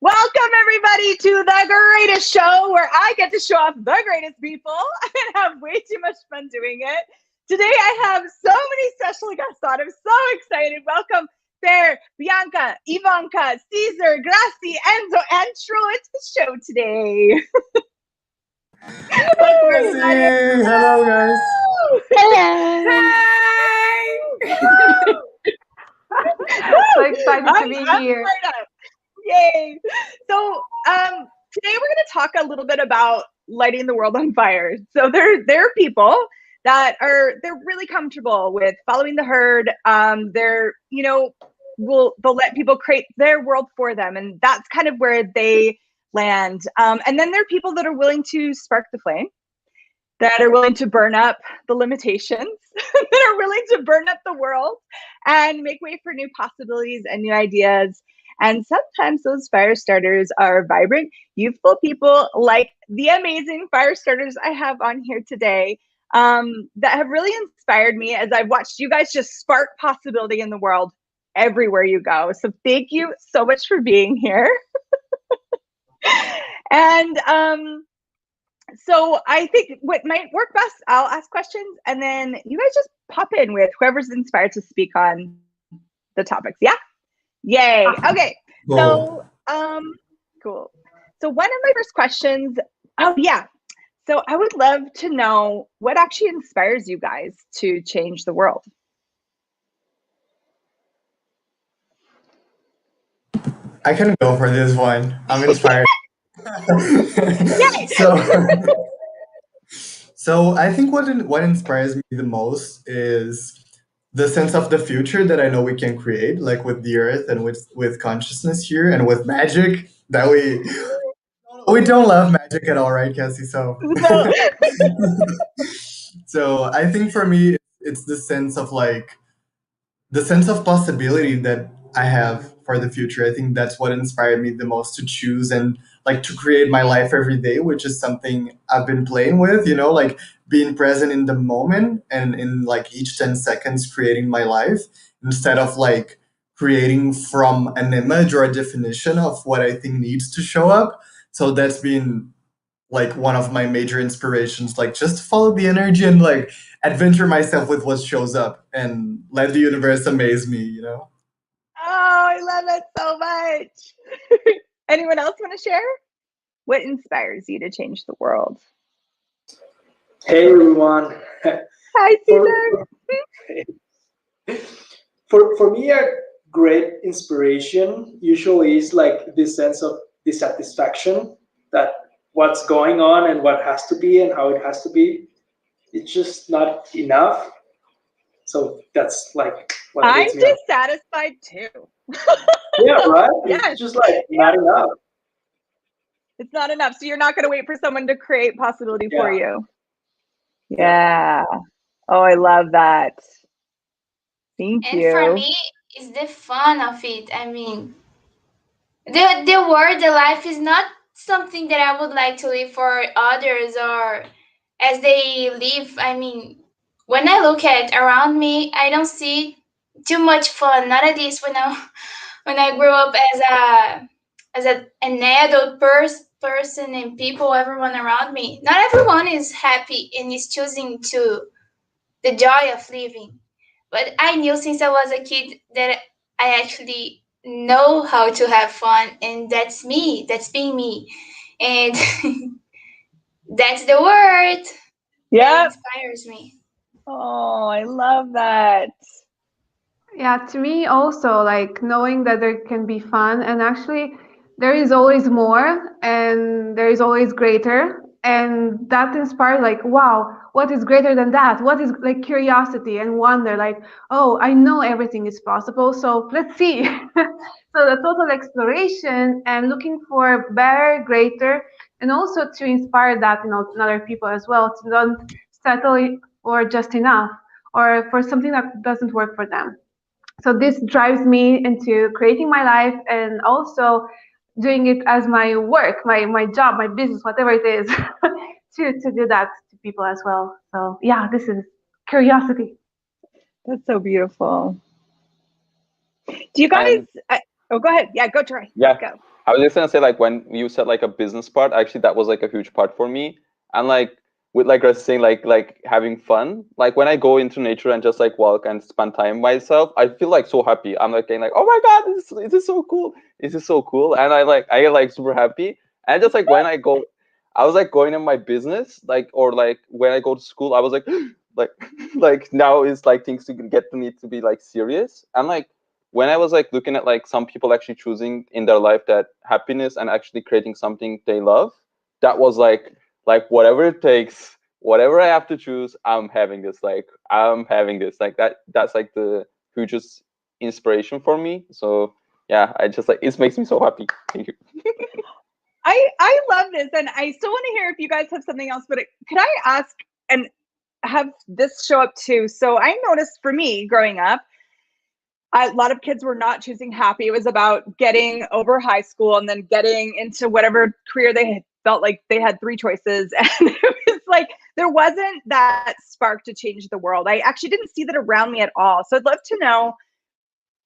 Welcome, everybody, to the greatest show where I get to show off the greatest people and have way too much fun doing it. Today, I have so many special guests on. I'm so excited. Welcome, Fair, Bianca, Ivanka, Cesar, Gracielle, Enzo, and Troy to the show today. Hello, guys. Hello. Hi. So excited to be here. Yay. So today we're going to talk a little bit about lighting the world on fire. So there are people that they're really comfortable with following the herd. They'll let people create their world for them, and that's kind of where they land. And then there are people that are willing to spark the flame, that are willing to burn up the limitations, that are willing to burn up the world and make way for new possibilities and new ideas. And sometimes those fire starters are vibrant, youthful people like the amazing fire starters I have on here today that have really inspired me as I've watched you guys just spark possibility in the world everywhere you go. So thank you so much for being here. And so I think what might work best, I'll ask questions and then you guys just pop in with whoever's inspired to speak on the topics. Yeah? Yay. Okay. So, cool. So one of my first questions, so I would love to know what actually inspires you guys to change the world. I can go for this one. I'm inspired. So I think what inspires me the most is the sense of the future that I know we can create, like with the earth and with consciousness here and with magic that we don't love magic at all, right, Cassy? So so I think for me it's the sense of possibility that I have for the future. I think that's what inspired me the most to choose and like to create my life every day, which is something I've been playing with, like being present in the moment and in like each 10 seconds creating my life instead of like creating from an image or a definition of what I think needs to show up. So that's been like one of my major inspirations, like just follow the energy and like adventure myself with what shows up and let the universe amaze me. Oh, I love it so much. Anyone else want to share? What inspires you to change the world? Hey everyone. Hi, Cesar. For me, a great inspiration usually is like this sense of dissatisfaction that what's going on and what has to be and how it has to be, it's just not enough. So that's like what I'm makes me dissatisfied too. Yeah, right? Yes. It's just like not enough. It's not enough. So you're not going to wait for someone to create possibility for you. Yeah. Oh, I love that. Thank you. And for me, it's the fun of it. I mean, the word, the life is not something that I would like to live for others or as they live. I mean, when I look at around me, I don't see too much fun. Not at least when I grew up as an adult person and people, everyone around me. Not everyone is happy and is choosing to the joy of living. But I knew since I was a kid that I actually know how to have fun, and that's me. That's being me, and that's the word. Yeah, inspires me. Oh, I love that. Yeah, to me also, like knowing that there can be fun and actually there is always more and there is always greater. And that inspired like, wow, what is greater than that? What is like curiosity and wonder, like, oh, I know everything is possible, so let's see. So the total exploration and looking for better, greater, and also to inspire that in other people as well, to not settle or just enough or for something that doesn't work for them. So this drives me into creating my life and also doing it as my work, my job, my business, whatever it is, to do that to people as well. So yeah, this is curiosity. That's so beautiful. Do you guys? Go ahead. Yeah, go Troy. Yeah. Go. I was just gonna say, like, when you said like a business part, actually that was like a huge part for me. And like with like I was saying, like having fun. Like when I go into nature and just like walk and spend time myself, I feel like so happy. I'm like getting like, oh my god, this is so cool. This is so cool. And I get like super happy. And just like when I go, I was like going in my business, like, or like when I go to school, I was like like like now is like things to get to need to be like serious. And like when I was like looking at like some people actually choosing in their life that happiness and actually creating something they love, that was like whatever it takes, whatever I have to choose, I'm having this. Like I'm having this. Like that's like the hugest inspiration for me. So yeah, I just like it makes me so happy. Thank you. I love this, and I still want to hear if you guys have something else. But could I ask and have this show up too? So I noticed for me growing up, a lot of kids were not choosing happy. It was about getting over high school and then getting into whatever career they had, felt like they had three choices. And it was like, there wasn't that spark to change the world. I actually didn't see that around me at all. So I'd love to know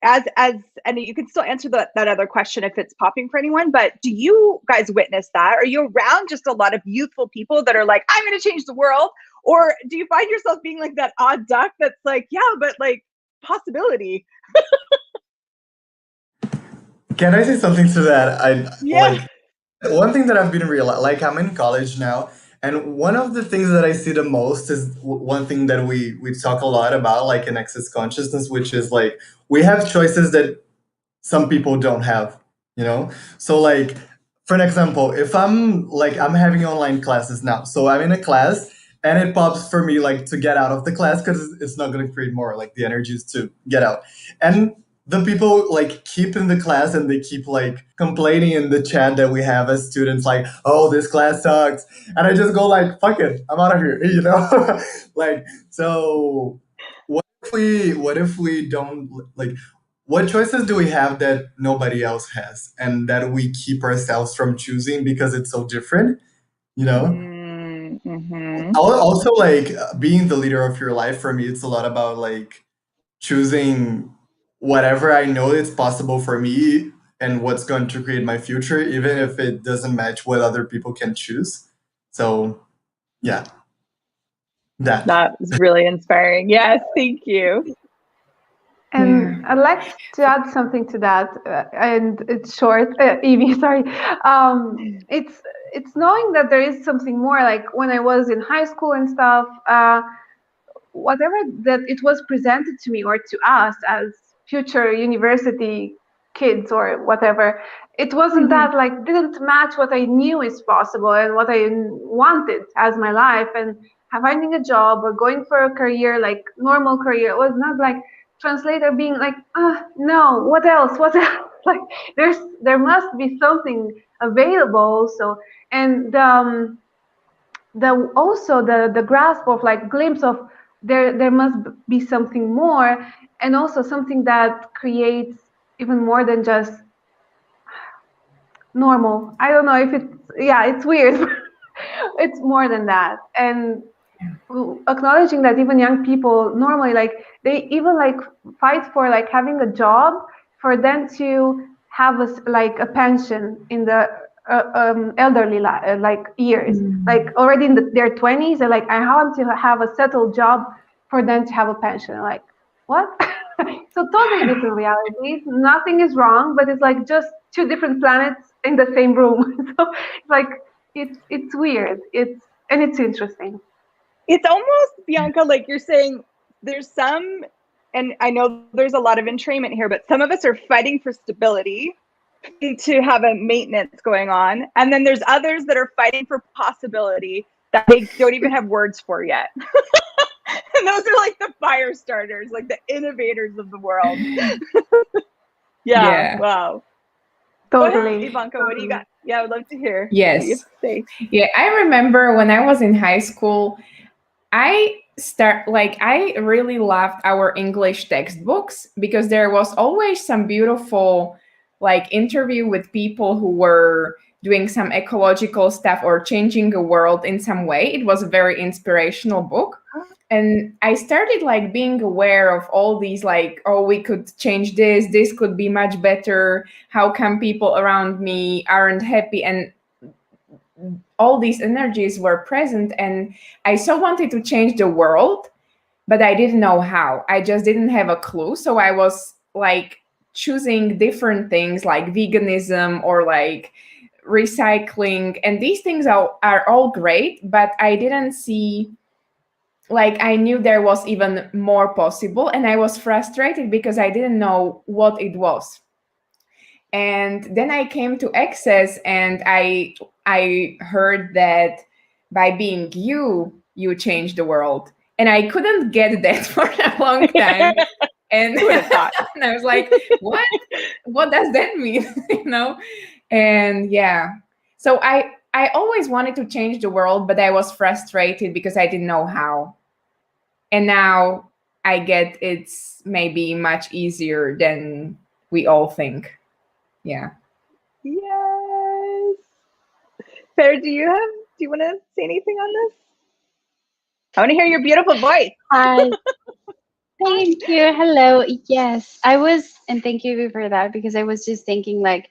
and you can still answer that other question if it's popping for anyone, but do you guys witness that? Are you around just a lot of youthful people that are like, I'm going to change the world? Or do you find yourself being like that odd duck that's like, yeah, but like possibility? Can I say something to that? Yeah. Like one thing that I've been realizing, like I'm in college now, and one of the things that I see the most is one thing that we talk a lot about, like in access consciousness, which is like we have choices that some people don't have, you know? So like, for an example, if I'm having online classes now, so I'm in a class and it pops for me like to get out of the class because it's not going to create more, like the energy is to get out. And the people like keep in the class and they keep like complaining in the chat that we have as students, like, oh, this class sucks. And I just go like, fuck it, I'm out of here, you know? Like, so what if we don't like, what choices do we have that nobody else has and that we keep ourselves from choosing because it's so different, you know? Mm-hmm. Also like being the leader of your life, for me it's a lot about like choosing whatever I know it's possible for me and what's going to create my future, even if it doesn't match what other people can choose. So yeah, that. That was really inspiring. Yes, thank you. And I'd like to add something to that, and it's short, Evie. Sorry. It's knowing that there is something more. Like when I was in high school and stuff, whatever that it was presented to me or to us as future university kids or whatever, it wasn't that like didn't match what I knew is possible and what I wanted as my life. And finding a job or going for a career, like normal career, was not like translator being like, no, what else? Like there must be something available. So and the grasp of like glimpse of there must be something more, and also something that creates even more than just normal. I don't know if it's weird. It's more than that. And acknowledging that even young people normally like they even like fight for like having a job for them to have like a pension in the elderly like years, like already in their 20s. They're like, I want to have a settled job for them to have a pension. Like, what? So totally different realities. Nothing is wrong, but it's like just two different planets in the same room. So like it's weird. It's interesting. It's almost, Bianca, like you're saying, there's some, and I know there's a lot of entrainment here, but some of us are fighting for stability, to have a maintenance going on. And then there's others that are fighting for possibility that they don't even have words for yet. And those are like the fire starters, like the innovators of the world. Yeah. Wow. Totally. Ahead, Ivanka, what do you got? Yeah, I would love to hear. Yes. Yeah, I remember when I was in high school, I really loved our English textbooks because there was always some beautiful like interview with people who were doing some ecological stuff or changing the world in some way. It was a very inspirational book. And I started like being aware of all these, like, oh, we could change this could be much better. How come people around me aren't happy? And all these energies were present, and I so wanted to change the world, but I didn't know how. I just didn't have a clue. So I was like choosing different things like veganism or like recycling, and these things are all great, but I didn't see, like, I knew there was even more possible, and I was frustrated because I didn't know what it was. And then I came to Access, and I heard that by being you change the world. And I couldn't get that for a long time. And, and I was like, what does that mean? You know? And yeah. So I always wanted to change the world, but I was frustrated because I didn't know how. And now I get it's maybe much easier than we all think. Yeah. Yes. Farah, do you want to say anything on this? I want to hear your beautiful voice. Hi. Thank you. Hello. Yes, and thank you for that, because I was just thinking, like,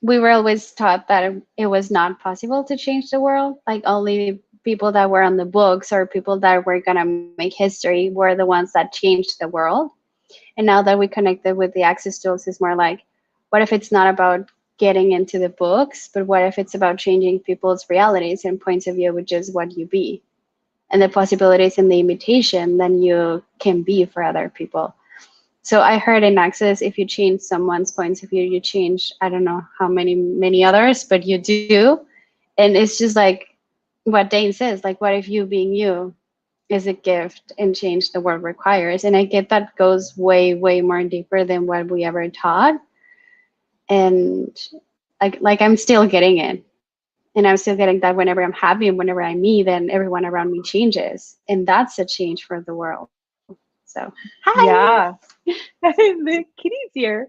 we were always taught that it was not possible to change the world. Like, only people that were on the books or people that were going to make history were the ones that changed the world. And now that we connected with the Access tools, it's more like, what if it's not about getting into the books, but what if it's about changing people's realities and points of view, which is what you be, and the possibilities and the imitation then you can be for other people. So I heard in Access, if you change someone's points of view, you change, I don't know how many others, but you do. And it's just like what Dane says, like, what if you being you is a gift and change the world requires? And I get that goes way, way more deeper than what we ever taught. And like I'm still getting it. And I'm still getting that whenever I'm happy and whenever I'm me, then everyone around me changes. And that's a change for the world. So, hi. Yeah. The kitty's here.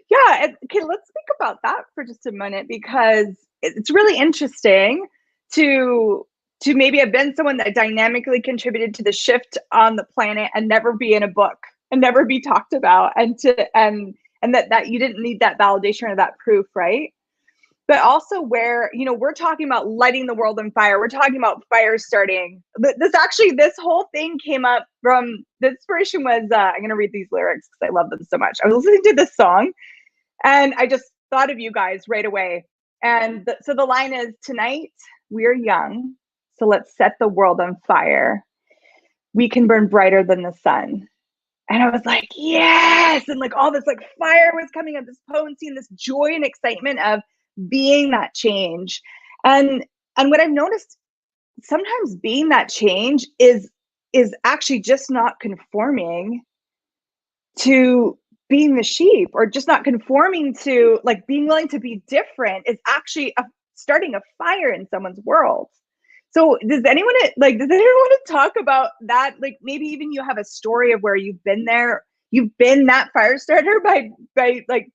Yeah. Okay, let's think about that for just a minute, because it's really interesting to maybe have been someone that dynamically contributed to the shift on the planet and never be in a book and never be talked about, and that you didn't need that validation or that proof, right? But also where, we're talking about lighting the world on fire. We're talking about fire starting. This whole thing came up from, the inspiration was, I'm going to read these lyrics because I love them so much. I was listening to this song and I just thought of you guys right away. And so the line is, tonight we're young, so let's set the world on fire. We can burn brighter than the sun. And I was like, yes. And like all this like fire was coming up, this potency and this joy and excitement of being that change. And what I've noticed, sometimes being that change is actually just not conforming to being the sheep, or just not conforming to, like, being willing to be different is actually starting a fire in someone's world. So does anyone want to talk about that? Like, maybe even you have a story of where you've been that fire starter by like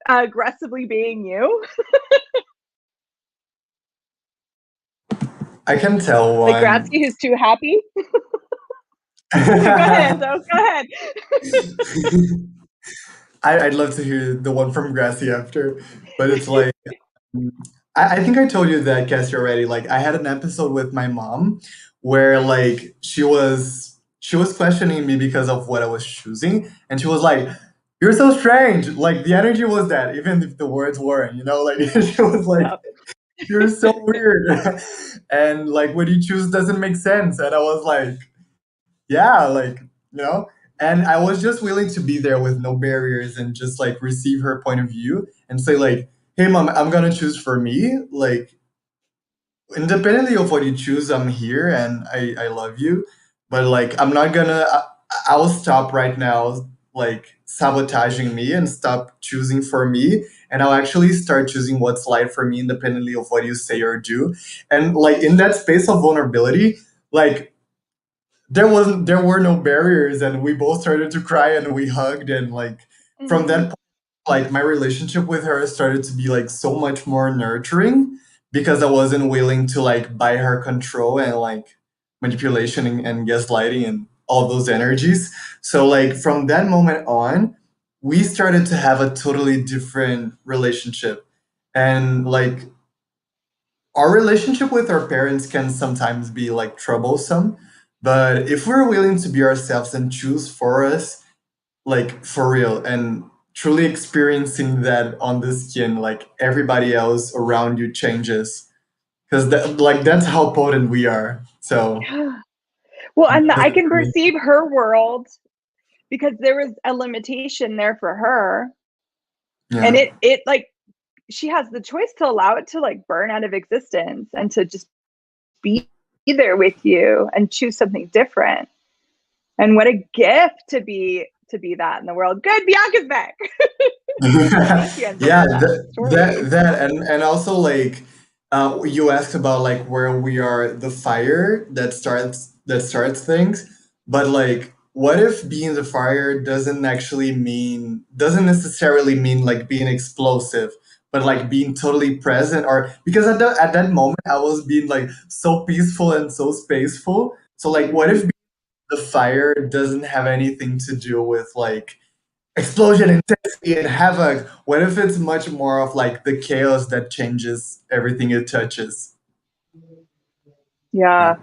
aggressively being you. I can tell one. Like Gracielle, who's too happy. Go ahead, Enzo. Go ahead. I'd love to hear the one from Gracie after, but it's like, I think I told you that, Cassie, already. Like, I had an episode with my mom where, like, she was questioning me because of what I was choosing, and she was like, "You're so strange." Like, the energy was that, even if the words weren't, like, she was like, "You're so weird," and like, what you choose doesn't make sense. And I was like, yeah, like, and I was just willing to be there with no barriers and just like receive her point of view and say like, "Hey mom, I'm gonna choose for me. Like, independently of what you choose, I'm here and I love you. But like, I'm not gonna, I will stop right now, like sabotaging me and stop choosing for me. And I'll actually start choosing what's right for me independently of what you say or do." And like in that space of vulnerability, like there were no barriers, and we both started to cry and we hugged, and like from that point, like my relationship with her started to be like so much more nurturing because I wasn't willing to like buy her control and like manipulation and gaslighting and all those energies. So like from that moment on, we started to have a totally different relationship. And like our relationship with our parents can sometimes be like troublesome, but if we're willing to be ourselves and choose for us, like for real, and truly experiencing that on the skin, like everybody else around you changes because that, like that's how potent we are. So Well, and I can perceive her world because there was a limitation there for her, and yeah. it like she has the choice to allow it to like burn out of existence and to just be there with you and choose something different. And what a gift to be that in the world. Good, Bianca's back. Thank you, Enzo, Yeah, for that story. that and also like you asked about like where we are the fire that starts things, but like what if being the fire doesn't necessarily mean like being explosive, but like being totally present, or because at that moment I was being like so peaceful and so spaceful. So like what if the fire doesn't have anything to do with like explosion, intensity, and havoc? What if it's much more of like the chaos that changes everything it touches? Yeah,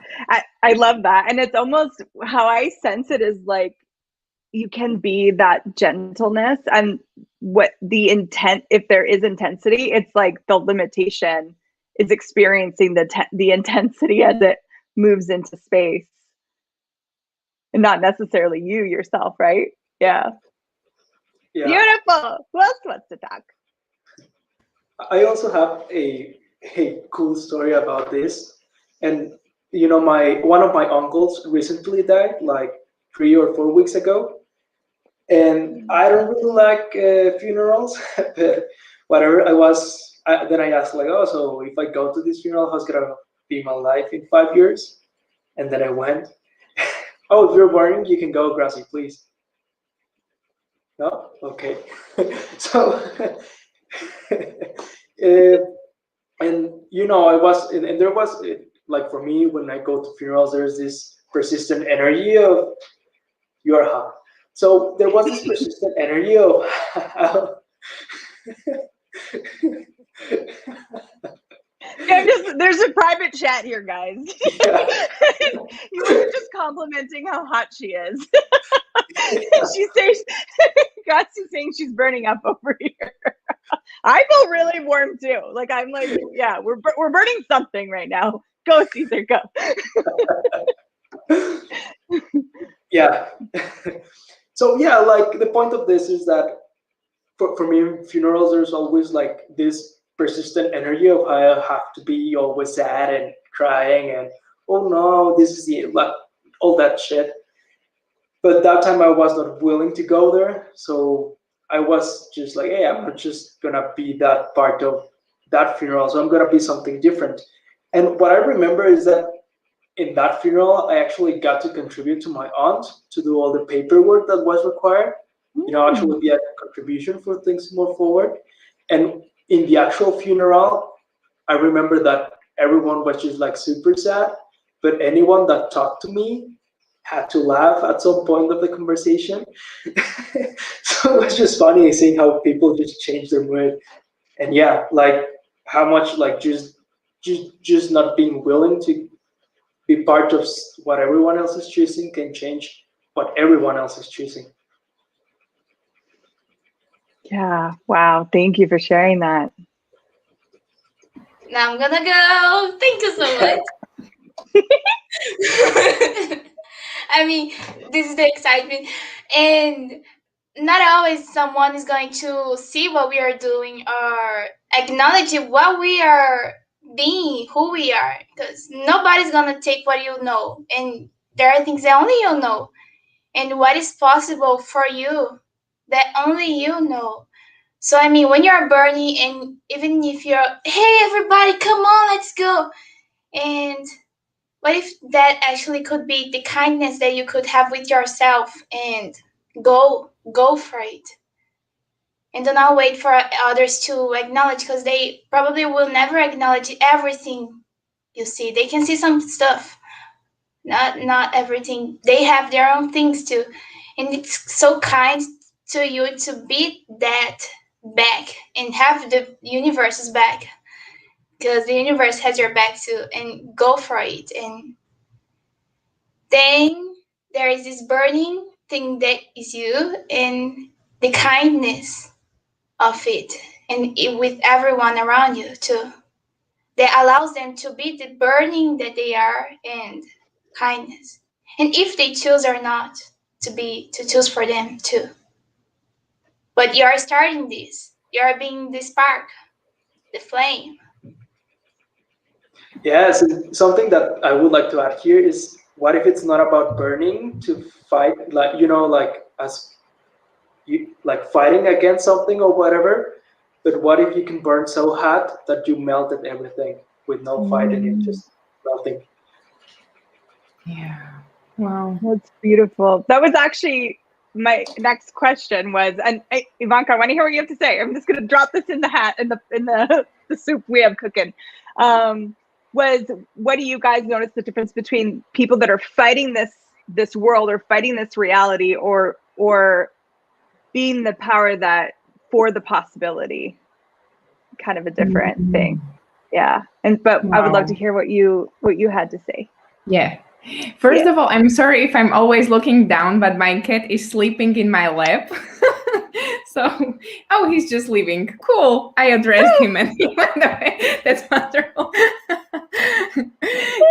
I love that. And it's almost how I sense it is like you can be that gentleness and what the intent, if there is intensity, it's like the limitation is experiencing the intensity as it moves into space and not necessarily you yourself, right? Yeah. Yeah. Beautiful. Who else wants to talk? I also have a cool story about this. And you know, one of my uncles recently died, like 3 or 4 weeks ago. And I don't really like funerals, but whatever. Then I asked like, oh, so if I go to this funeral, how's gonna be my life in 5 years? And then I went. Oh, if you're boring, you can go, Gracie, please. No, okay. So, and you know, and there was like for me when I go to funerals, there's this persistent energy of you're hot. So there was this persistent energy of Yeah, there's a private chat here, guys. yeah. You were just complimenting how hot she is. She says, Gratzy's saying she's burning up over here. I feel really warm too. Like I'm like, yeah, we're burning something right now. Go, Cesar, go. Yeah. So yeah, like the point of this is that for me in funerals, there's always like this persistent energy of I have to be always sad and crying and oh no, this is the like all that shit. But that time I was not willing to go there, so I was just like, hey, I'm not just gonna be that part of that funeral, so I'm gonna be something different. And what I remember is that in that funeral, I actually got to contribute to my aunt to do all the paperwork that was required. You know, actually be a contribution for things to move forward. And in the actual funeral, I remember that everyone was just like super sad, but anyone that talked to me had to laugh at some point of the conversation. So it was just funny seeing how people just change their mood. And yeah, like how much like just not being willing to be part of what everyone else is choosing can change what everyone else is choosing. Yeah. Wow. Thank you for sharing that. Now I'm gonna go. Thank you so much. I mean, this is the excitement. And not always someone is going to see what we are doing or acknowledge what we are being, who we are. Because nobody's going to take what you know. And there are things that only you know. And what is possible for you that only you know. So, I mean, when you're burning, and even if you're, hey, everybody, come on, let's go. And what if that actually could be the kindness that you could have with yourself and go for it? and do not wait for others to acknowledge, because they probably will never acknowledge everything you see. They can see some stuff, not everything. They have their own things too, and it's so kind to you to beat that back and have the universe's back, because the universe has your back too, and go for it. And then there is this burning thing that is you, and the kindness of it, and with everyone around you too, that allows them to be the burning that they are, and kindness. And if they choose or not to choose for them too. But you are starting this. You are being the spark, the flame. Yes, and something that I would like to add here is, what if it's not about burning to fight, like, like as you like fighting against something or whatever, but what if you can burn so hot that you melted everything with no fighting and just melting? Yeah. Wow. That's beautiful. That was actually my next question was, and Ivanka, I want to hear what you have to say. I'm just going to drop this in the hat, in the soup we have cooking. Was, what do you guys notice the difference between people that are fighting this world or fighting this reality, or being the power that for the possibility? Kind of a different thing. Yeah. But I would love to hear what you had to say. Yeah. First of all, I'm sorry if I'm always looking down, but my cat is sleeping in my lap. So, he's just leaving. Cool. I addressed him and he went away. That's wonderful.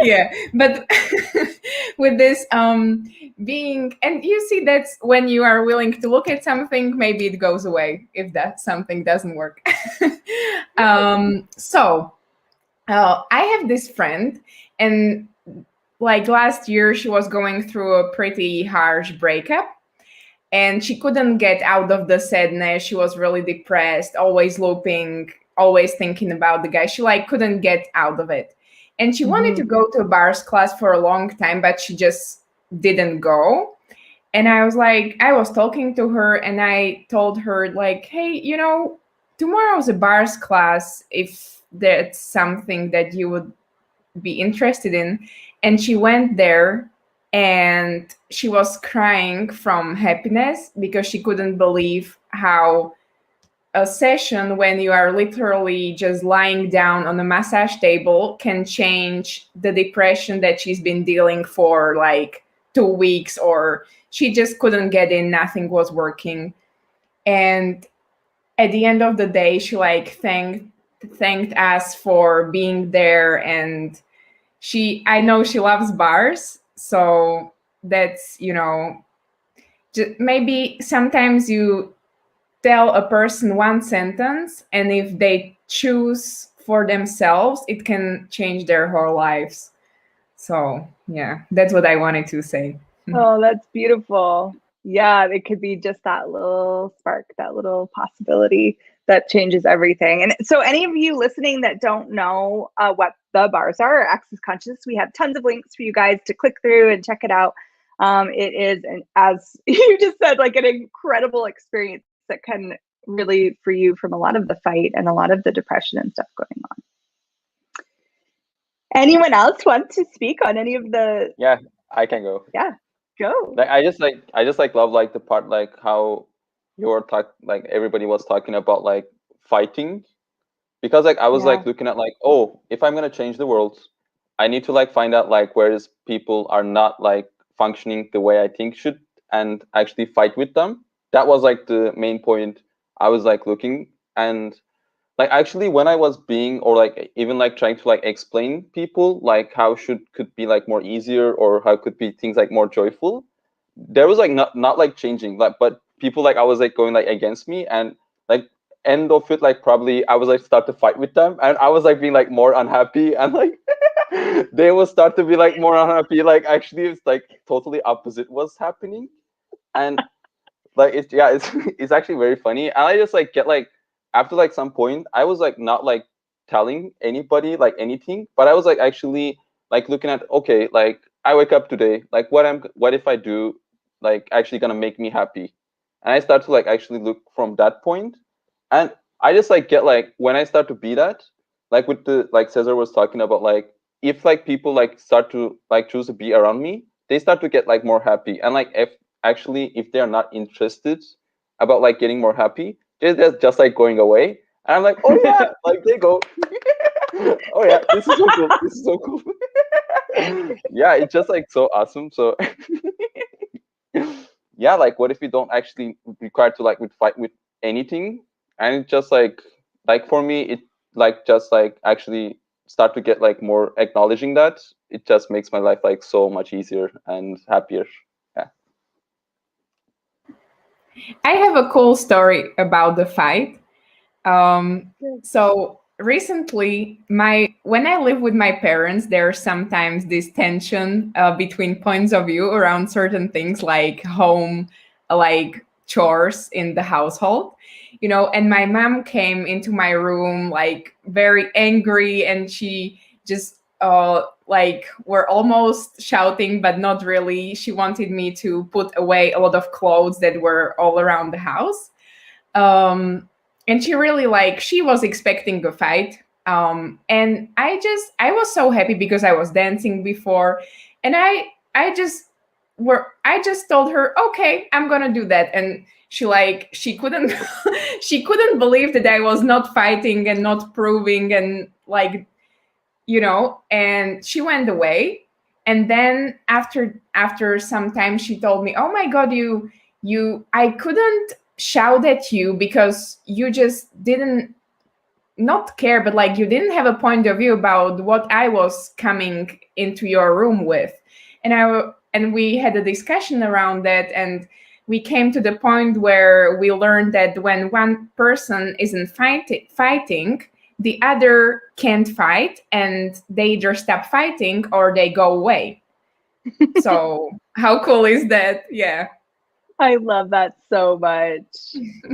Yeah. But with this being, and you see, that's when you are willing to look at something, maybe it goes away if that something doesn't work. So I have this friend, and like last year, she was going through a pretty harsh breakup, and she couldn't get out of the sadness. She was really depressed, always looping, always thinking about the guy. She couldn't get out of it. And she wanted to go to a bars class for a long time, but she just didn't go. And I was talking to her, and I told her, hey, tomorrow's a bars class, if that's something that you would be interested in. And she went there, and she was crying from happiness because she couldn't believe how a session when you are literally just lying down on a massage table can change the depression that she's been dealing for 2 weeks, or she just couldn't get in, nothing was working. And at the end of the day, she thanked us for being there. And I know she loves bars, so that's, just maybe sometimes you tell a person one sentence, and if they choose for themselves, it can change their whole lives. So yeah, that's what I wanted to say. Oh, that's beautiful. Yeah, it could be just that little spark, that little possibility that changes everything. And so any of you listening that don't know what the bars are, or Access Conscious, we have tons of links for you guys to click through and check it out. It is, as you just said, an incredible experience that can really free you from a lot of the fight and a lot of the depression and stuff going on. Anyone else want to speak on any of the? Yeah, I can go. Yeah, go. I just love the part how you're everybody was talking about fighting, because I was looking at oh, if I'm gonna change the world, I need to find out where people are not functioning the way I think should, and actually fight with them. That was the main point I was looking. And actually when I was being, or even trying to explain people how could be more easier, or how could be things more joyful, there was not changing, but people I was going against me, and end of it probably I was start to fight with them, and I was being more unhappy, and they will start to be more unhappy. Actually it's totally opposite was happening. And it's actually very funny. And I just get after some point I was not telling anybody anything, but I was actually looking at, okay, I wake up today, what if I do actually gonna make me happy. And I start to actually look from that point. And I just like get like when I start to be that, like with the like Cesar was talking about, like if like people like start to like choose to be around me, they start to get like more happy. And like if actually if they're not interested about like getting more happy, they're just like going away. And I'm like, oh yeah, like they go. Oh yeah, this is so cool. This is so cool. Yeah, it's just like so awesome. So yeah, like what if you don't actually require to like with fight with anything, and it just like for me it like just like actually start to get like more acknowledging that it just makes my life like so much easier and happier. Yeah. I have a cool story about the fight. So recently, when I live with my parents, there's sometimes this tension between points of view around certain things like home, like chores in the household, and my mom came into my room like very angry, and she just like were almost shouting, but not really. She wanted me to put away a lot of clothes that were all around the house. And she really like she was expecting a fight. And I was so happy because I was dancing before, and I just told her, okay, I'm gonna do that. And she couldn't she couldn't believe that I was not fighting and not proving, and like, and she went away. And then after some time she told me, oh my god, I couldn't shout at you because you just didn't not care, but like you didn't have a point of view about what I was coming into your room with. And we had a discussion around that, and we came to the point where we learned that when one person isn't fighting, the other can't fight, and they either stop fighting or they go away. So how cool is that? Yeah. I love that so much.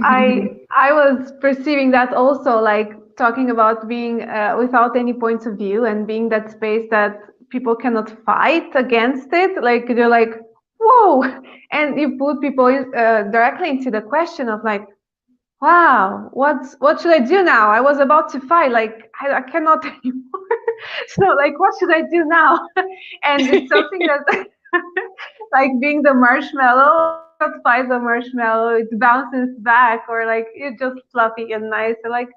I was perceiving that also, like talking about being without any points of view and being that space that people cannot fight against it. Like they're like, whoa, and you put people directly into the question of like, wow, what should I do now? I was about to fight, like I cannot anymore. So like, what should I do now? And it's something that like being the marshmallow, not fight the marshmallow, it bounces back, or like it's just fluffy and nice. So like,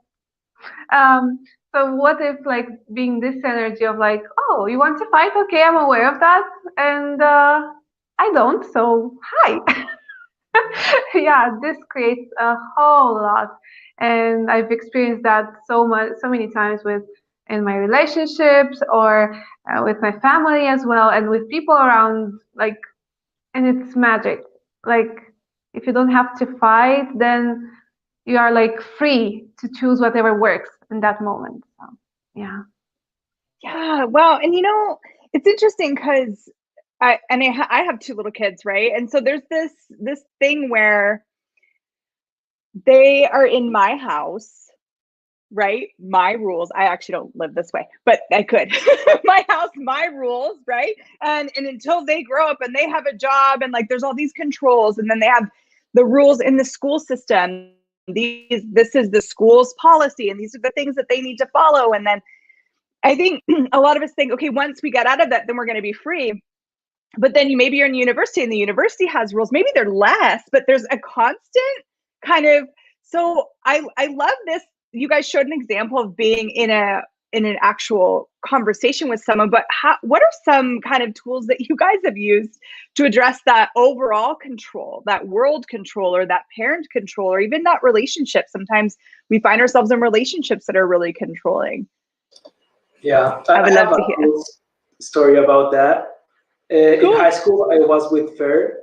so what if like being this energy of like, oh, you want to fight? Okay, I'm aware of that, and I don't. So hi. Yeah, this creates a whole lot, and I've experienced that so many times in my relationships, or with my family as well, and with people around. Like, and it's magic. Like, if you don't have to fight, then you are like free to choose whatever works in that moment. So, yeah. Yeah, wow. And it's interesting because I have two little kids, right? And so there's this thing where they are in my house, right? My rules. I actually don't live this way, but I could. My house, my rules, right? And until they grow up and they have a job, and like there's all these controls, and then they have the rules in the school system. This is the school's policy, and these are the things that they need to follow. And then I think a lot of us think, okay, once we get out of that, then we're going to be free. But then maybe you're in university, and the university has rules. Maybe they're less, but there's a constant kind of. So I love this. You guys showed an example of being in an actual conversation with someone, but what are some kind of tools that you guys have used to address that overall control, that world control, or that parent control, or even that relationship? Sometimes we find ourselves in relationships that are really controlling. Yeah, I would love to a hear. cool story about that. Cool. In high school, I was with Fer.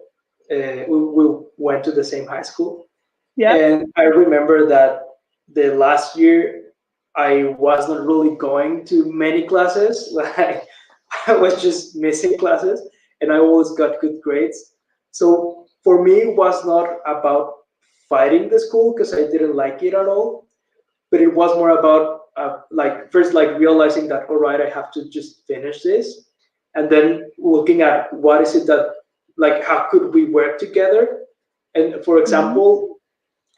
We went to the same high school. Yeah. And I remember that the last year, I was not really going to many classes. Like I was just missing classes, and I always got good grades. So for me, it was not about fighting the school because I didn't like it at all. But it was more about like first like realizing that, all right, I have to just finish this, and then looking at what is it that, like, how could we work together. And for example,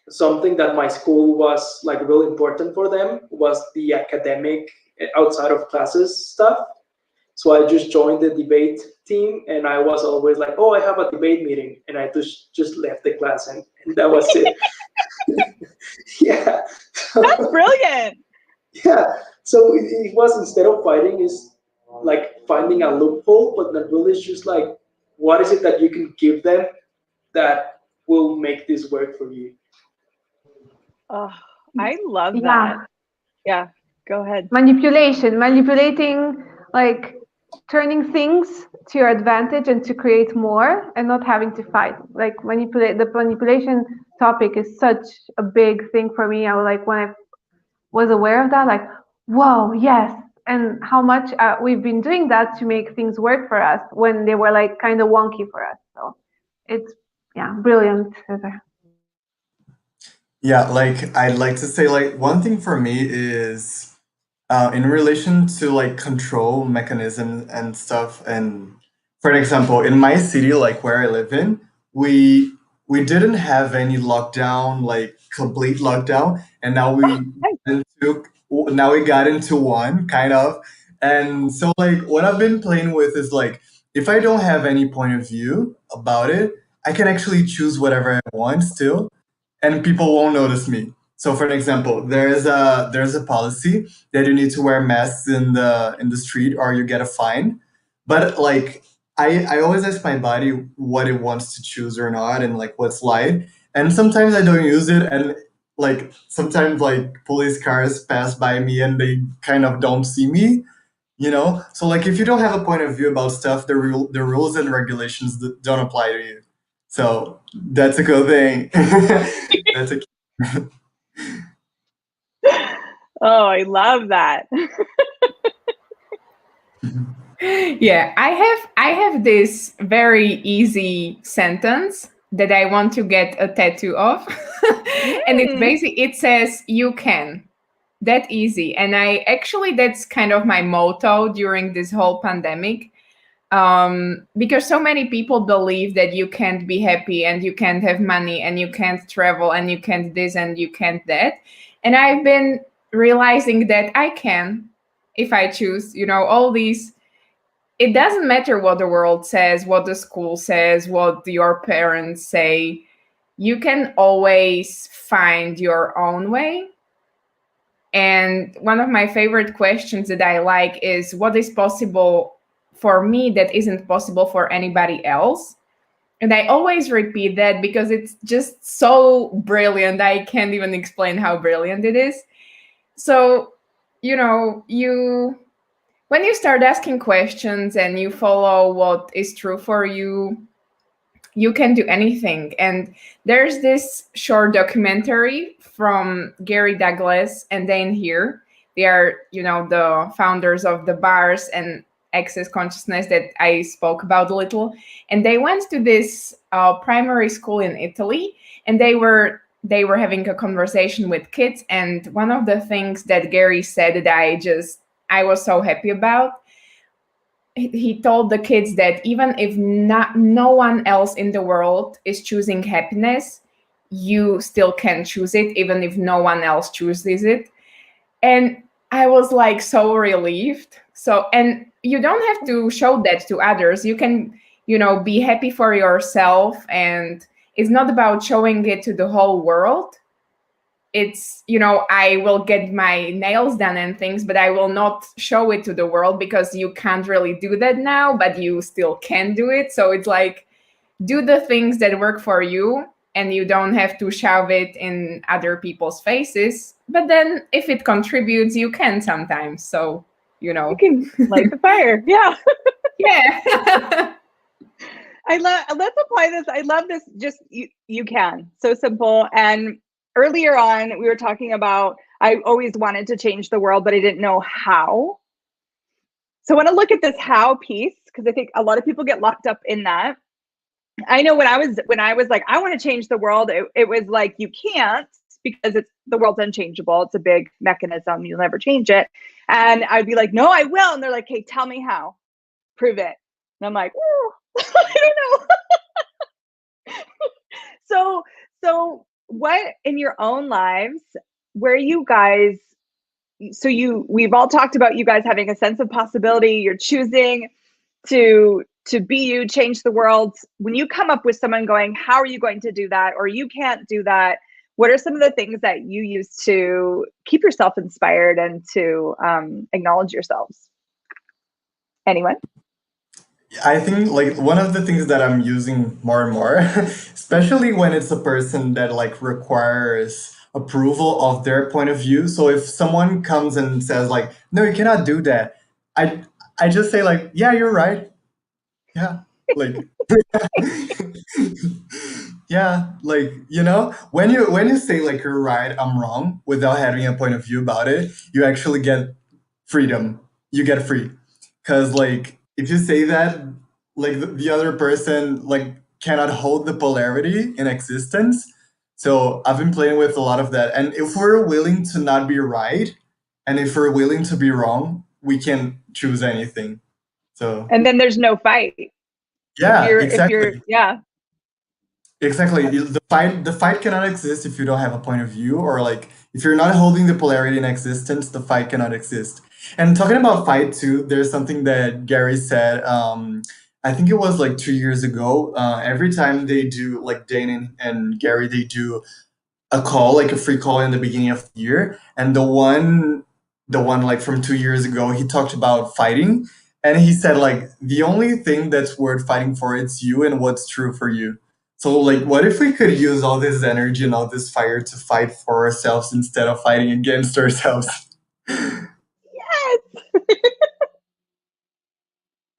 something that my school was like really important for them was the academic outside of classes stuff. So I just joined the debate team, and I was always like, "Oh, I have a debate meeting," and I just left the class, and that was it. Yeah. That's brilliant. Yeah. So it was, instead of fighting, is like finding a loophole, but not really. It's just like, what is it that you can give them that will make this work for you? Oh, I love Yeah. that. Yeah, go ahead. Manipulating, like turning things to your advantage and to create more and not having to fight. Like the manipulation topic is such a big thing for me. I was like, when I was aware of that, like, whoa, yes. And how much we've been doing that to make things work for us when they were like kind of wonky for us. So it's, yeah, brilliant, Cesar. Yeah, like I'd like to say, like one thing for me is in relation to like control mechanisms and stuff. And for example, in my city, like where I live in, we we didn't have any lockdown, like complete lockdown, and now we got into one kind of. And so like what I've been playing with is like if I don't have any point of view about it, I can actually choose whatever I want still, and people won't notice me. So, for an example, there's a policy that you need to wear masks in the street or you get a fine. But like, I always ask my body what it wants to choose or not, and like what's light. And sometimes I don't use it, and like sometimes like police cars pass by me and they kind of don't see me. So like if you don't have a point of view about stuff, the rules and regulations don't apply to you. So that's a good thing. That's a Oh, I love that. Yeah, I have this very easy sentence that I want to get a tattoo of. And it says you can. That easy. And that's kind of my motto during this whole pandemic. Because so many people believe that you can't be happy and you can't have money and you can't travel and you can't this and you can't that. And I've been realizing that I can, if I choose, all these. It doesn't matter what the world says, what the school says, what your parents say. You can always find your own way. And one of my favorite questions that I like is, what is possible for me that isn't possible for anybody else? And I always repeat that because it's just so brilliant. I can't even explain how brilliant it is. So, when you start asking questions and you follow what is true for you, you can do anything. And there's this short documentary from Gary Douglas and Dane here. They are, the founders of the bars and access consciousness that I spoke about a little. And they went to this primary school in Italy, and they were having a conversation with kids. And one of the things that Gary said that I was so happy about, he told the kids that even if no one else in the world is choosing happiness, you still can choose it, even if no one else chooses it. And I was like so relieved. And you don't have to show that to others. You can, be happy for yourself. And it's not about showing it to the whole world. It's, I will get my nails done and things, but I will not show it to the world because you can't really do that now, but you still can do it. So it's like, do the things that work for you, and you don't have to shove it in other people's faces. But then if it contributes, you can sometimes. So, You can light the fire. Yeah. Yeah. Let's apply this. I love this. Just you can. So simple. And earlier on, we were talking about, I always wanted to change the world, but I didn't know how. So I want to look at this how piece, because I think a lot of people get locked up in that. I know when I was like, I want to change the world, it was like, you can't, because the world's unchangeable. It's a big mechanism. You'll never change it. And I'd be like, no, I will. And they're like, hey, tell me how. Prove it. And I'm like, oh, I don't know. So what in your own lives, where you guys, so we've all talked about you guys having a sense of possibility, you're choosing to be you, change the world. When you come up with someone going, how are you going to do that? Or you can't do that. What are some of the things that you use to keep yourself inspired and to acknowledge yourselves? Anyone? I think like one of the things that I'm using more and more, especially when it's a person that like requires approval of their point of view. So if someone comes and says like, no, you cannot do that, I just say like, yeah, you're right. Yeah. Like yeah, like when you say like you're right, I'm wrong without having a point of view about it, you actually get freedom. You get free. Cause like if you say that, like the other person like cannot hold the polarity in existence. So I've been playing with a lot of that. And if we're willing to not be right, and if we're willing to be wrong, we can choose anything. So and then there's no fight. yeah, If you're yeah. Exactly. The fight cannot exist if you don't have a point of view, or like if you're not holding the polarity in existence, the fight cannot exist. And talking about fight too, there's something that Gary said. I think it was like 2 years ago. Every time they do like Dane and Gary, they do a call, like a free call in the beginning of the year. And the one like from 2 years ago, he talked about fighting, and he said like the only thing that's worth fighting for is you and what's true for you. So like, what if we could use all this energy and all this fire to fight for ourselves instead of fighting against ourselves? Yes.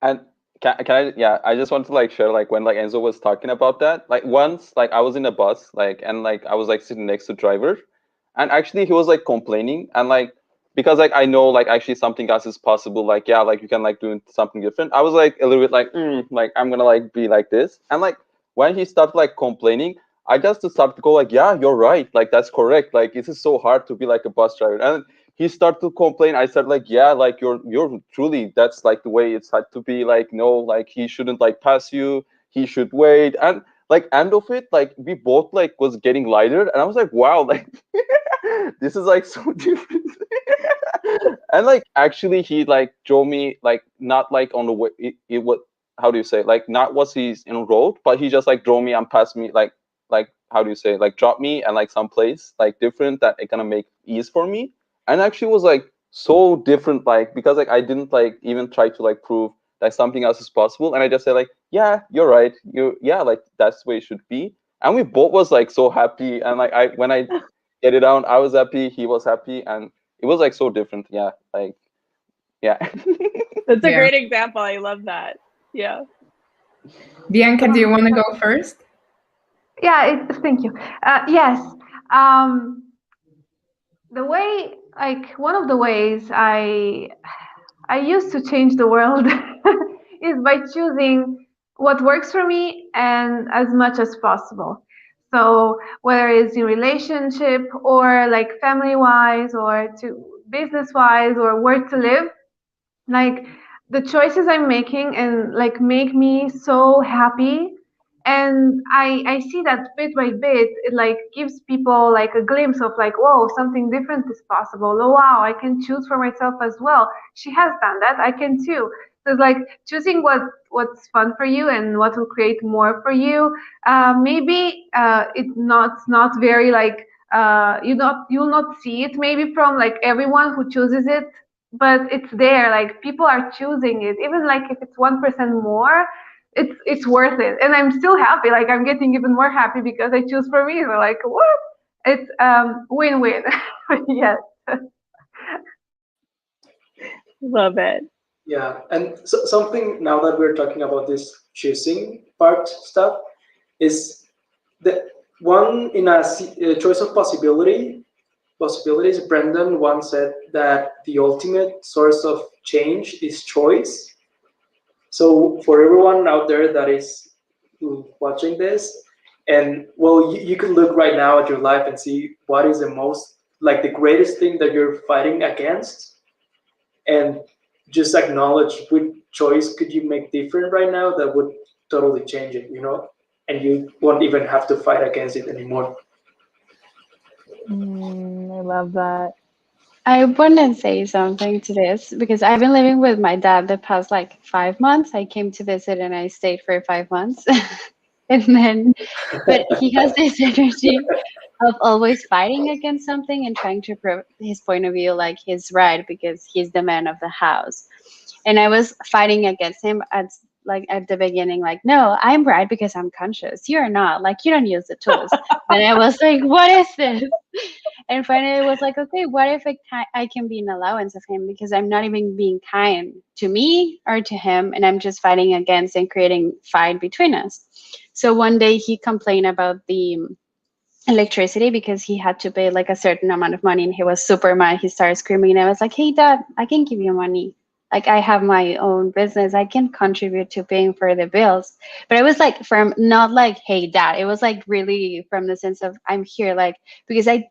And can I, yeah, I just want to like share like when like Enzo was talking about that, like once like I was in a bus like and like I was like sitting next to driver, and actually he was like complaining, and like because like I know like actually something else is possible, like yeah, like you can like do something different. I was like a little bit like like I'm gonna like be like this, and like when he started like complaining, I just started to go like, yeah, you're right, like that's correct, like this is so hard to be like a bus driver. And he started to complain. I said like, yeah, like you're truly, that's like the way it's had to be, like no, like he shouldn't like pass you, he should wait. And like end of it, like we both like was getting lighter, and I was like, wow, like this is like so different. And like actually he like drove me like not like on the way, it was, how do you say, like not was he's in road, but he just like drove me and passed me like how do you say, like drop me and like some place like different that it gonna make ease for me. And actually was like so different, like because like I didn't like even try to like prove that something else is possible, and I just said like, yeah, you're right, yeah, like that's the way it should be. And we both was like so happy, and like when I get it down, I was happy, he was happy, and it was like so different. Yeah, like yeah. That's a Yeah. great example. I love that. Yeah. Bianca, do you want to go first? Yeah, thank you. Yes. The way, like, one of the ways I used to change the world is by choosing what works for me and as much as possible. So whether it's in relationship or like family wise or to business wise or where to live, like the choices I'm making and like make me so happy. And I see that bit by bit, it like gives people like a glimpse of like, whoa, something different is possible. Oh wow, I can choose for myself as well. She has done that, I can too. So it's like choosing what's fun for you and what will create more for you. Maybe it's not very like you'll not see it maybe from like everyone who chooses it, but it's there, like people are choosing it, even like if it's 1% more, it's worth it. And I'm still happy, like I'm getting even more happy because I choose for me. So like what, it's win-win. Yes. Love it. Yeah, and so, something now that we're talking about this choosing part stuff is the one in a choice of possibilities. Brendan once said that the ultimate source of change is choice. So for everyone out there that is watching this, and well, you can look right now at your life and see what is the most, like the greatest thing that you're fighting against, and just acknowledge which choice could you make different right now that would totally change it, and you won't even have to fight against it anymore. I love that. I want to say something to this because I've been living with my dad the past like 5 months. I came to visit and I stayed for 5 months. And then, but he has this energy of always fighting against something and trying to prove his point of view like he's right because he's the man of the house. And I was fighting against him at the beginning, like, no, I'm right because I'm conscious. You're not. Like, you don't use the tools. And I was like, what is this? And finally, it was like, okay, what if I can be an allowance of him because I'm not even being kind to me or to him, and I'm just fighting against and creating fight between us. So one day he complained about the electricity because he had to pay like a certain amount of money, and he was super mad. He started screaming, and I was like, hey, Dad, I can give you money. Like, I have my own business. I can contribute to paying for the bills. But it was like from not like, hey, Dad. It was like really from the sense of I'm here, like, because I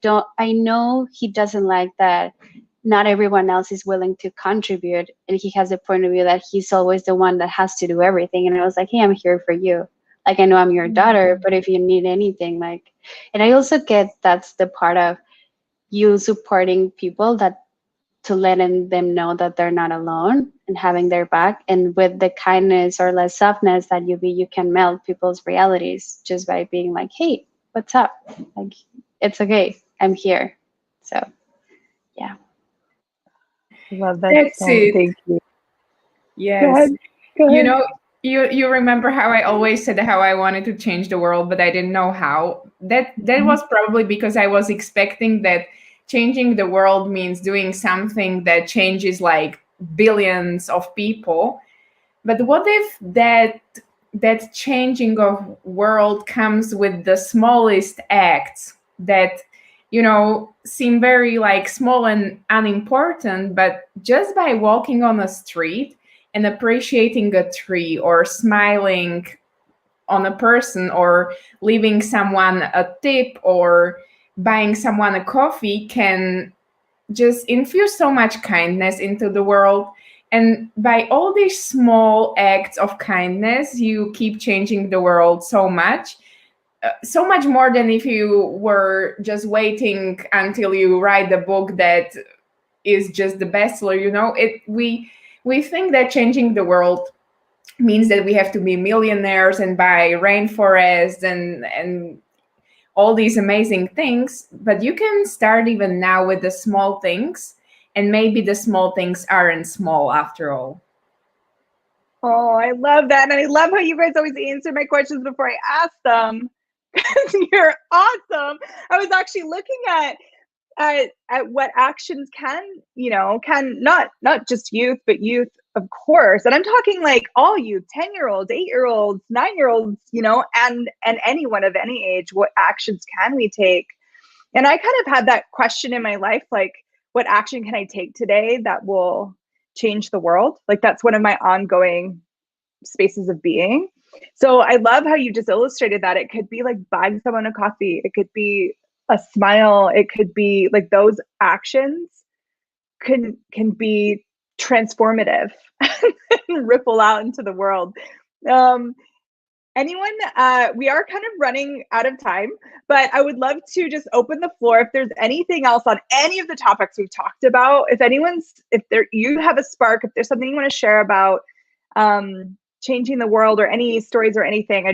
know he doesn't like that not everyone else is willing to contribute. And he has a point of view that he's always the one that has to do everything. And I was like, hey, I'm here for you. Like, I know I'm your daughter, but if you need anything, like, and I also get that's the part of you supporting people that to letting them know that they're not alone and having their back. And with the kindness or less softness that you can melt people's realities just by being like, hey, what's up? Like, it's okay. I'm here. So, yeah. Love that. That's so it. Thank you. Yes. Go ahead. You know, you remember how I always said how I wanted to change the world, but I didn't know how. That was probably because I was expecting that changing the world means doing something that changes like billions of people. But what if that changing of world comes with the smallest acts that, you know, seem very like small and unimportant, but just by walking on a street and appreciating a tree or smiling on a person or leaving someone a tip or buying someone a coffee can just infuse so much kindness into the world. And by all these small acts of kindness, you keep changing the world so much more than if you were just waiting until you write the book that is just the bestseller. You know, we think that changing the world means that we have to be millionaires and buy rainforests and all these amazing things, but you can start even now with the small things, and maybe the small things aren't small after all. Oh, I love that. And I love how you guys always answer my questions before I ask them. You're awesome. I was actually looking at what actions can not just youth, but youth, of course. And I'm talking like all youth, 10-year-olds, 8-year-olds, 9-year-olds, and anyone of any age. What actions can we take? And I kind of had that question in my life, like, what action can I take today that will change the world? Like, that's one of my ongoing spaces of being. So I love how you just illustrated that. It could be like buying someone a coffee. It could be a smile. It could be like those actions can be transformative and ripple out into the world. Anyone, we are kind of running out of time, but I would love to just open the floor if there's anything else on any of the topics we've talked about. You have a spark, if there's something you want to share about changing the world or any stories or anything,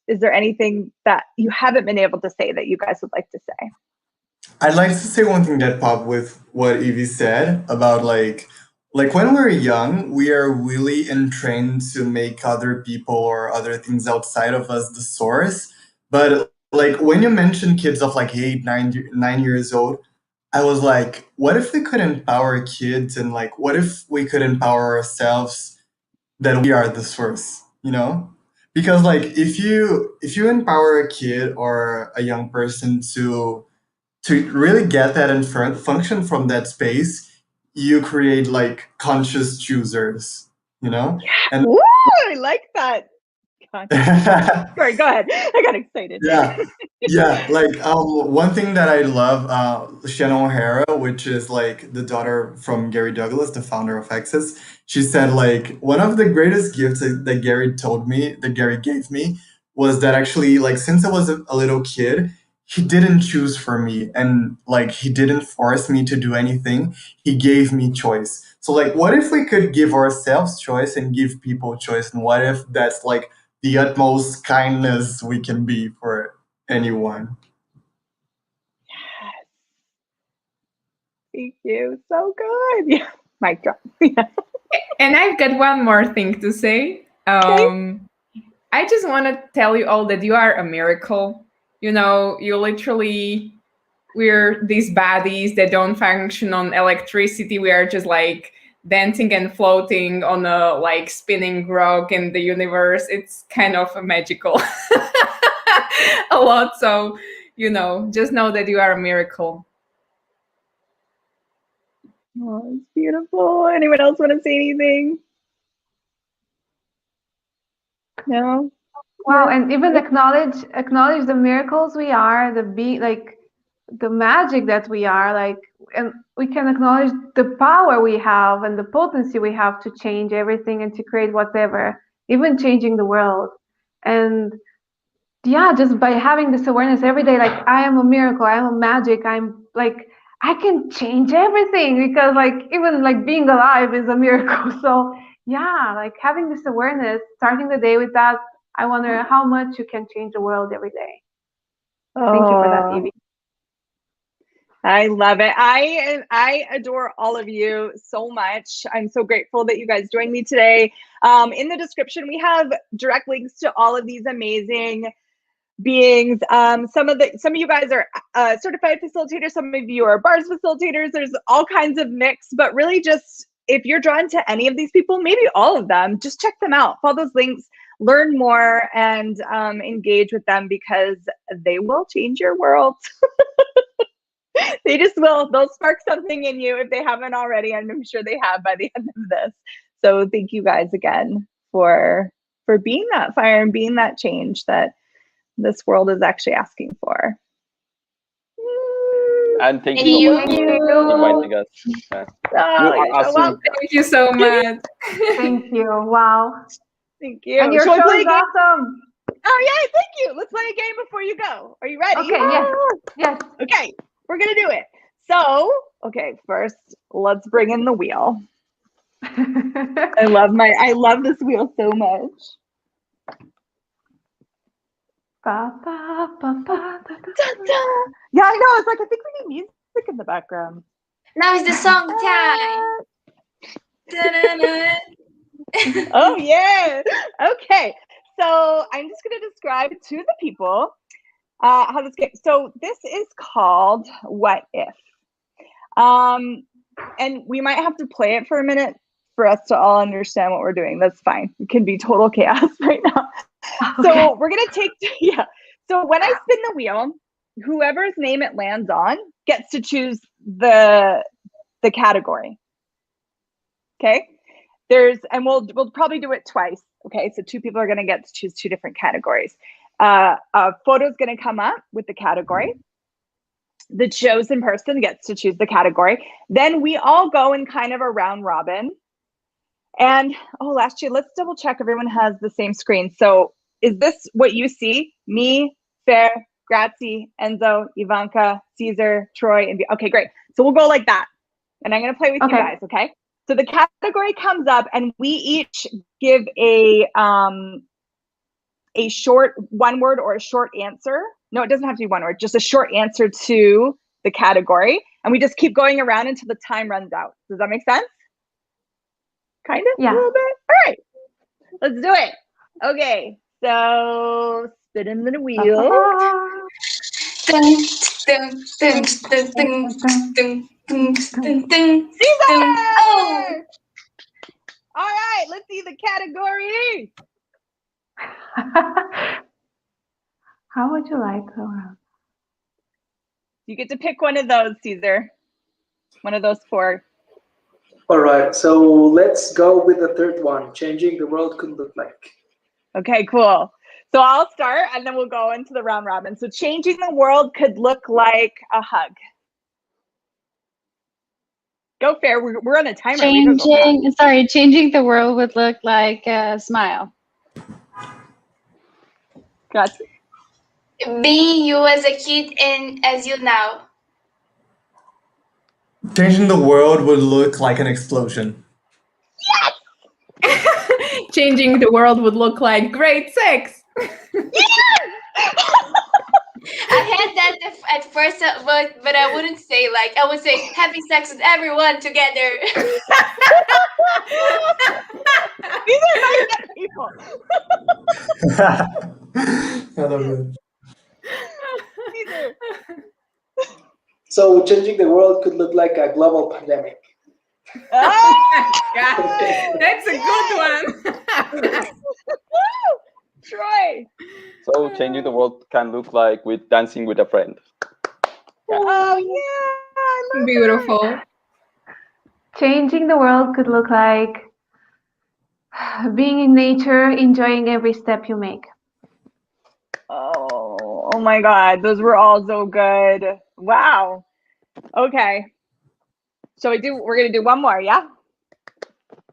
is there anything that you haven't been able to say that you guys would like to say? I'd like to say one thing that popped with what Evie said about like when we're young, we are really entrained to make other people or other things outside of us the source. But like when you mentioned kids of like 8, 9 years old, I was like, what if we could empower kids, and like what if we could empower ourselves that we are the source, Because like if you empower a kid or a young person to really get that and function from that space, you create like conscious choosers, And Woo, I like that. Sorry, go ahead. I got excited. Yeah. Like one thing that I love, Shannon O'Hara, which is like the daughter from Gary Douglas, the founder of Access, she said like one of the greatest gifts that Gary gave me was that actually like since I was a little kid, he didn't choose for me, and like he didn't force me to do anything. He gave me choice. So like, what if we could give ourselves choice and give people choice? And what if that's like the utmost kindness we can be for anyone? Thank you. So good. Yeah. Mic drop. Yeah. And I've got one more thing to say. I just want to tell you all that you are a miracle. You know, we're these bodies that don't function on electricity. We are just like dancing and floating on a like spinning rock in the universe. It's kind of magical. A lot. So, you know, just know that you are a miracle. Oh, it's beautiful. Anyone else want to say anything? No. Wow, and even acknowledge the miracles we are, the magic that we are, like, and we can acknowledge the power we have and the potency we have to change everything and to create whatever, even changing the world. And yeah, just by having this awareness every day, like, I am a miracle, I am a magic, I'm like, I can change everything, because like even like being alive is a miracle. So yeah, like having this awareness, starting the day with that, I wonder how much you can change the world every day. Thank you for that, Evie. I love it. I adore all of you so much. I'm so grateful that you guys joined me today. In the description, we have direct links to all of these amazing beings. Some of you guys are certified facilitators. Some of you are bars facilitators. There's all kinds of mix, but really just if you're drawn to any of these people, maybe all of them, just check them out. Follow those links, learn more, and engage with them, because they will change your world. They just will. They'll spark something in you if they haven't already, and I'm sure they have by the end of this. So thank you guys again for being that fire and being that change that this world is actually asking for. And thank you so much for inviting us. Awesome. Thank you so much. Thank you. Wow. Thank you. And your show is awesome. Oh, yay. Thank you. Let's play a game before you go. Are you ready? Okay. Yes. Okay. We're going to do it. So, okay, first, let's bring in the wheel. I love this wheel so much. Yeah, I know. It's like, I think we need music in the background. Now it's the song time. Oh, yeah. Okay. So I'm just going to describe to the people how this game. So this is called What If. And we might have to play it for a minute for us to all understand what we're doing. That's fine. It can be total chaos right now. Okay. So we're going to take, So when I spin the wheel, whoever's name it lands on gets to choose the category. Okay. And we'll probably do it twice. Okay. So two people are going to get to choose two different categories. A photo is going to come up with the category. The chosen person gets to choose the category. Then we all go in kind of a round robin. And last year, let's double check everyone has the same screen. So is this what you see? Me, Fair, Gracie, Enzo, Ivanka, Cesar, Troy, and okay, great. So we'll go like that. And I'm going to play with you guys, okay? So the category comes up, and we each give a short one word or a short answer. No, it doesn't have to be one word, just a short answer to the category. And we just keep going around until the time runs out. Does that make sense? Kind of? Yeah. A little bit? All right. Let's do it. Okay. So spin in the wheel. Cesar! Oh. All right. Let's see the category. How would you like to? You get to pick one of those, Cesar. One of those four. All right, so let's go with the third one. Changing the world could look like. Okay, cool. So I'll start, and then we'll go into the round robin. So changing the world could look like a hug. Go, Fair. We're on a timer. Changing the world would look like a smile. Gotcha. being you as a kid and as you now? Changing the world would look like an explosion. Changing the world would look like great sex. I had that at first, but I wouldn't say like, I would say having sex with everyone together. These are my people. I love it. These are... So changing the world could look like a global pandemic. Yeah, that's a good one. Troy. So changing the world can look like with dancing with a friend. Oh yeah, I love Beautiful. that. Changing the world could look like being in nature, enjoying every step you make. Oh my God, those were all so good. Wow. Okay. So we're gonna do one more, yeah?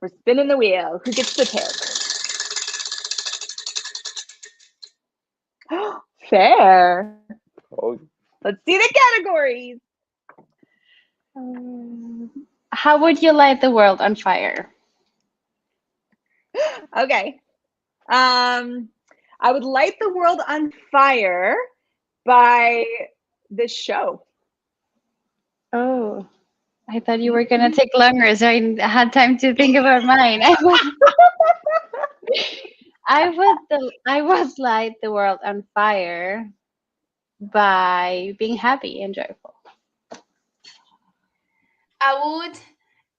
We're spinning the wheel. Who gets the pick? Fair. Oh, Let's see the categories. How would you light the world on fire? Okay. I would light the world on fire by this show. Oh, I thought you were gonna take longer, so I had time to think about mine. I would light the world on fire by being happy and joyful. I would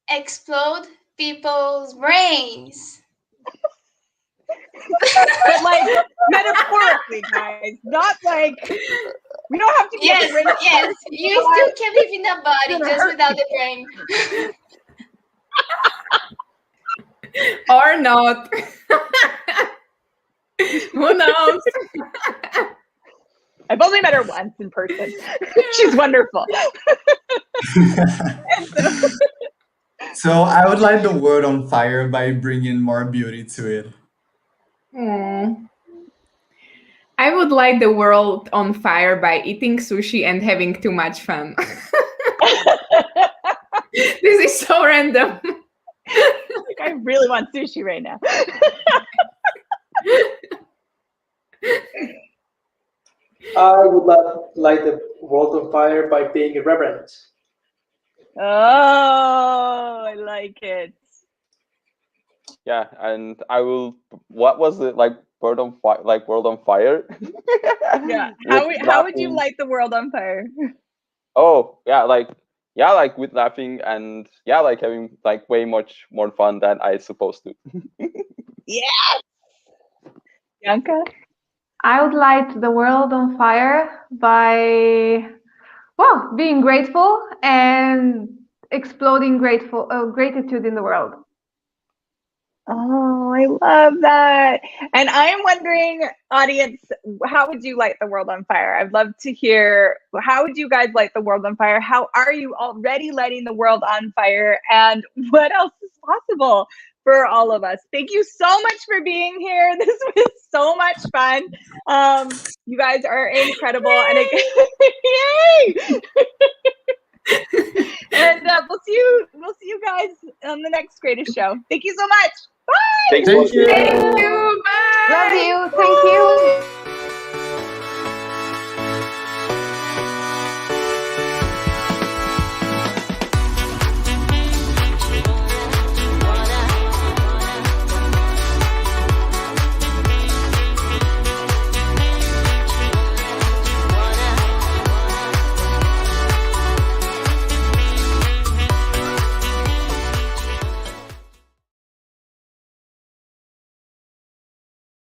explode people's brains. But like metaphorically, guys, not like we don't have to get Yes, rid of yes. You still can live in the body Gonna just hurt without the brain. Or not. Who knows? I've only met her once in person. She's wonderful. So I would light the world on fire by bringing more beauty to it. I would light the world on fire by eating sushi and having too much fun. This is so random. I really want sushi right now. I would light the world on fire by being irreverent. Oh, I like it. yeah, and I will. What was it like? Bird on fire, like world on fire. Yeah. With How would you laughing. light the world on fire? Oh, yeah, like with laughing and like having like way much more fun than I supposed to. Yeah. Bianca? I would light the world on fire by, well, being grateful and exploding gratitude in the world. Oh, I love that. And I'm wondering, audience, how would you light the world on fire? I'd love to hear, how would you guys light the world on fire? How are you already lighting the world on fire? And what else is possible for all of us? Thank you so much for being here. This was so much fun. You guys are incredible. And yay! And we'll see you guys on the next greatest show. Thank you so much. Bye. Thanks Thank for- you. Thank you. Bye. Love you. Thank you.